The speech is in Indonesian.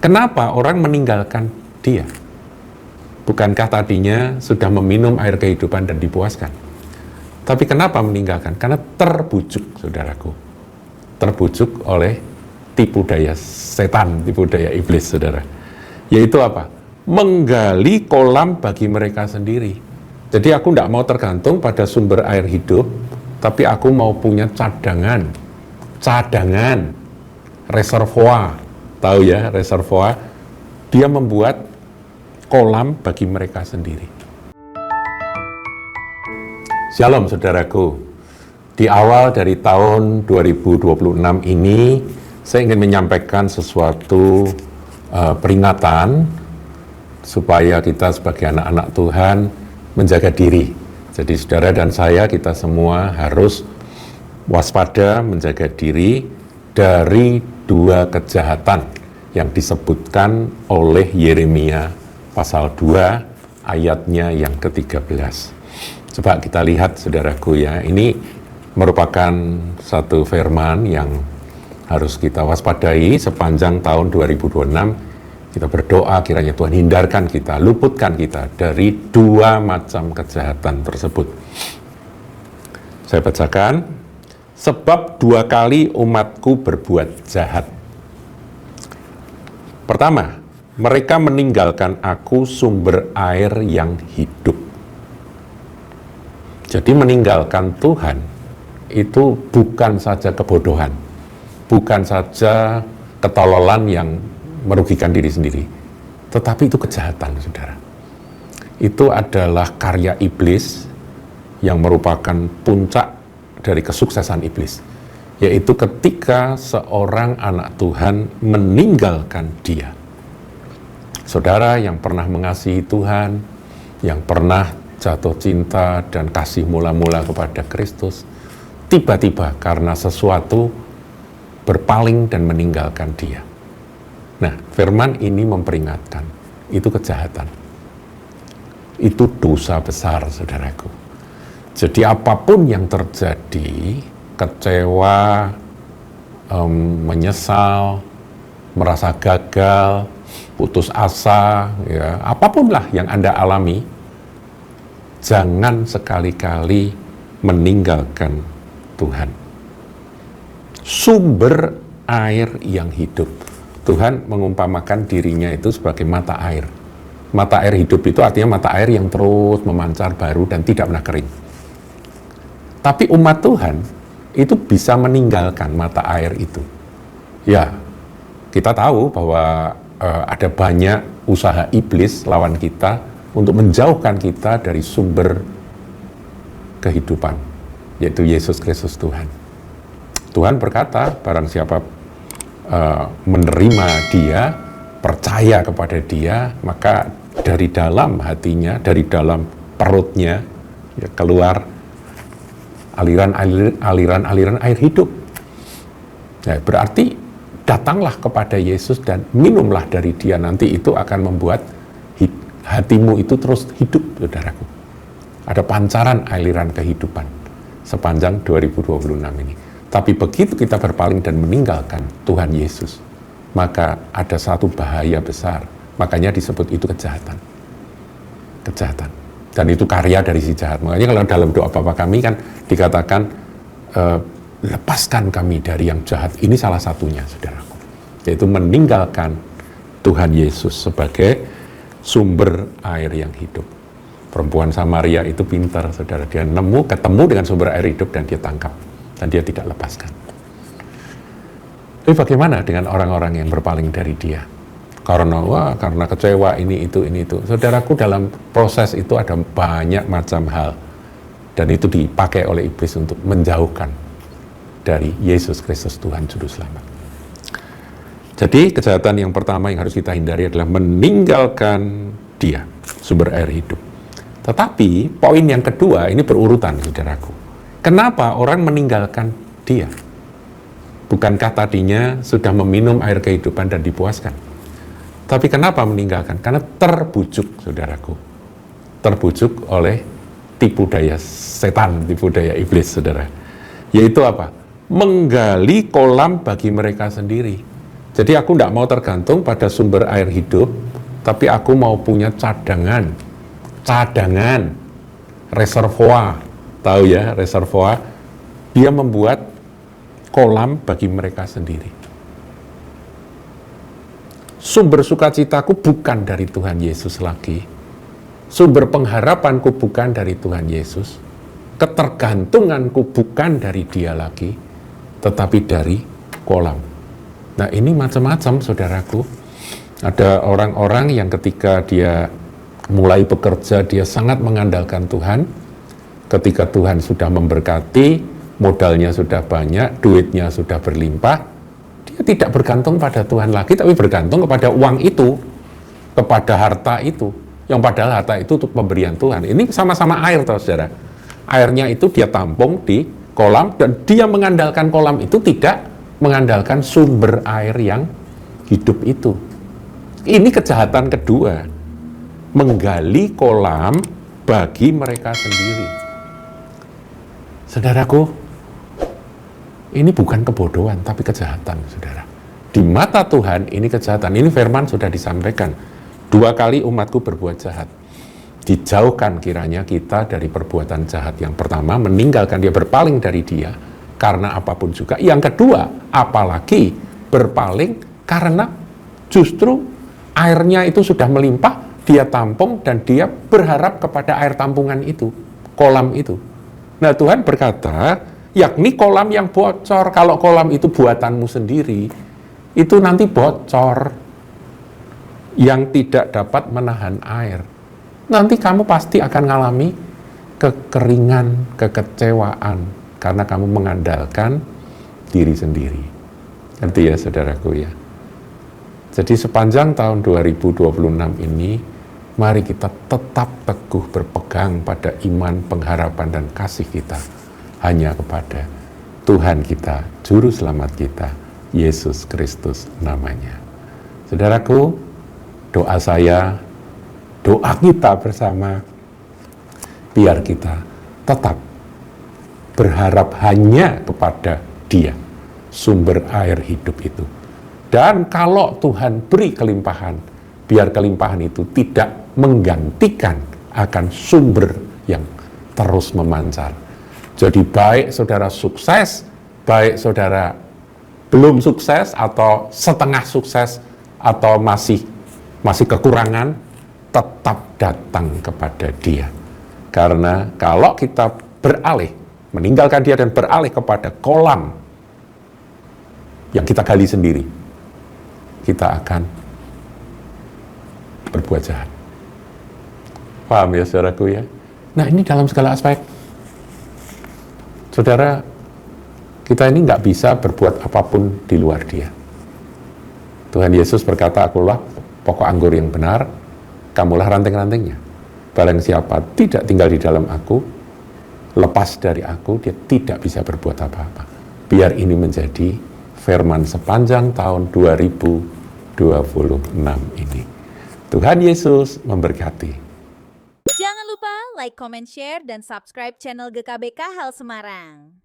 Kenapa orang meninggalkan dia? Bukankah tadinya sudah meminum air kehidupan dan dipuaskan? Tapi kenapa meninggalkan? Karena terbujuk, saudaraku. Terbujuk oleh tipu daya setan, tipu daya iblis, saudara. Yaitu apa? Menggali kolam bagi mereka sendiri. Jadi aku tidak mau tergantung pada sumber air hidup, tapi aku mau punya cadangan, reservoir. Tahu ya, reservoir. Dia membuat kolam bagi mereka sendiri. Shalom saudaraku. Di awal dari tahun 2026 ini, saya ingin menyampaikan sesuatu peringatan supaya kita sebagai anak-anak Tuhan menjaga diri. Jadi saudara dan saya, kita semua harus waspada menjaga diri dari dua kejahatan yang disebutkan oleh Yeremia pasal 2 ayatnya yang ke-13. Coba kita lihat saudaraku ya, ini merupakan satu firman yang harus kita waspadai sepanjang tahun 2026. Kita berdoa kiranya Tuhan hindarkan kita, luputkan kita dari dua macam kejahatan tersebut. Saya bacakan, sebab 2 kali umatku berbuat jahat. Pertama, mereka meninggalkan aku sumber air yang hidup. Jadi meninggalkan Tuhan itu bukan saja kebodohan, bukan saja ketololan yang merugikan diri sendiri, tetapi itu kejahatan, saudara. Itu adalah karya iblis yang merupakan puncak dari kesuksesan iblis, yaitu ketika seorang anak Tuhan meninggalkan dia. Saudara yang pernah mengasihi Tuhan, yang pernah jatuh cinta dan kasih mula-mula kepada Kristus, tiba-tiba karena sesuatu berpaling dan meninggalkan dia. Nah, firman ini memperingatkan, itu kejahatan. Itu dosa besar, saudaraku. Jadi apapun yang terjadi, kecewa, menyesal, merasa gagal, putus asa, ya, apapun lah yang Anda alami, jangan sekali-kali meninggalkan Tuhan. Sumber air yang hidup. Tuhan mengumpamakan dirinya itu sebagai mata air. Mata air hidup itu artinya mata air yang terus memancar baru dan tidak pernah kering. Tapi umat Tuhan itu bisa meninggalkan mata air itu. Ya, kita tahu bahwa ada banyak usaha iblis lawan kita untuk menjauhkan kita dari sumber kehidupan, yaitu Yesus Kristus Tuhan. Tuhan berkata, barang siapa menerima dia, percaya kepada dia, maka dari dalam hatinya, dari dalam perutnya, ya, keluar aliran-aliran air hidup. Ya, berarti datanglah kepada Yesus dan minumlah dari dia, nanti itu akan membuat hatimu itu terus hidup, saudaraku. Ada pancaran aliran kehidupan sepanjang 2026 ini. Tapi begitu kita berpaling dan meninggalkan Tuhan Yesus, maka ada satu bahaya besar. Makanya disebut itu kejahatan. Kejahatan. Dan itu karya dari si jahat. Makanya kalau dalam doa Bapa kami kan dikatakan, lepaskan kami dari yang jahat. Ini salah satunya, saudaraku. Yaitu meninggalkan Tuhan Yesus sebagai sumber air yang hidup. Perempuan Samaria itu pintar, saudara. Dia ketemu dengan sumber air hidup dan dia tangkap. Dan dia tidak lepaskan. Tapi bagaimana dengan orang-orang yang berpaling dari dia? Karena kecewa ini itu. Saudaraku, dalam proses itu ada banyak macam hal. Dan itu dipakai oleh iblis untuk menjauhkan dari Yesus Kristus Tuhan Juru Selamat. Jadi kejahatan yang pertama yang harus kita hindari adalah meninggalkan dia, sumber air hidup. Tetapi poin yang kedua ini berurutan, saudaraku. Kenapa orang meninggalkan dia? Bukankah tadinya sudah meminum air kehidupan dan dipuaskan? Tapi kenapa meninggalkan? Karena terbujuk, saudaraku. Terbujuk oleh tipu daya setan, tipu daya iblis, saudara. Yaitu apa? Menggali kolam bagi mereka sendiri. Jadi aku tidak mau tergantung pada sumber air hidup, tapi aku mau punya cadangan, reservoir, tahu ya reservoir, dia membuat kolam bagi mereka sendiri. Sumber sukacitaku bukan dari Tuhan Yesus lagi, sumber pengharapanku bukan dari Tuhan Yesus, ketergantunganku bukan dari dia lagi, tetapi dari kolam. Nah ini macam-macam saudaraku. Ada orang-orang yang ketika dia mulai bekerja, dia sangat mengandalkan Tuhan. Ketika Tuhan sudah memberkati, modalnya sudah banyak, duitnya sudah berlimpah, dia tidak bergantung pada Tuhan lagi, tapi bergantung kepada uang itu, kepada harta itu, yang padahal harta itu untuk pemberian Tuhan. Ini sama-sama air, saudara. Airnya itu dia tampung di kolam, dan dia mengandalkan kolam itu, tidak mengandalkan sumber air yang hidup itu. Ini kejahatan kedua, menggali kolam bagi mereka sendiri. Saudaraku, ini bukan kebodohan, tapi kejahatan, saudara. Di mata Tuhan, ini kejahatan. Ini firman sudah disampaikan. 2 kali umatku berbuat jahat. Dijauhkan kiranya kita dari perbuatan jahat. Yang pertama, meninggalkan dia, berpaling dari dia, karena apapun juga. Yang kedua, apalagi berpaling karena justru airnya itu sudah melimpah, dia tampung dan dia berharap kepada air tampungan itu, kolam itu. Nah Tuhan berkata, yakni kolam yang bocor. Kalau kolam itu buatanmu sendiri, itu nanti bocor, yang tidak dapat menahan air. Nanti kamu pasti akan mengalami kekeringan, kekecewaan, karena kamu mengandalkan diri sendiri. Ngerti ya saudaraku ya? Jadi sepanjang tahun 2026 ini, mari kita tetap teguh berpegang pada iman, pengharapan, dan kasih kita hanya kepada Tuhan kita, Juru Selamat kita, Yesus Kristus namanya. Saudaraku, doa saya, doa kita bersama, biar kita tetap berharap hanya kepada dia, sumber air hidup itu. Dan kalau Tuhan beri kelimpahan, biar kelimpahan itu tidak menggantikan akan sumber yang terus memancar. Jadi baik saudara sukses, baik saudara belum sukses, atau setengah sukses, atau masih kekurangan, tetap datang kepada dia. Karena kalau kita beralih, meninggalkan dia dan beralih kepada kolam yang kita gali sendiri, kita akan berbuat jahat. Paham ya saudaraku ya? Nah ini dalam segala aspek. Saudara, kita ini nggak bisa berbuat apapun di luar dia. Tuhan Yesus berkata, akulah pokok anggur yang benar, kamulah ranting-rantingnya. Barang siapa tidak tinggal di dalam aku, lepas dari aku, dia tidak bisa berbuat apa-apa. Biar ini menjadi firman sepanjang tahun 2026 ini. Tuhan Yesus memberkati. Jangan lupa like, comment, share, dan subscribe channel GKBK Hal Semarang.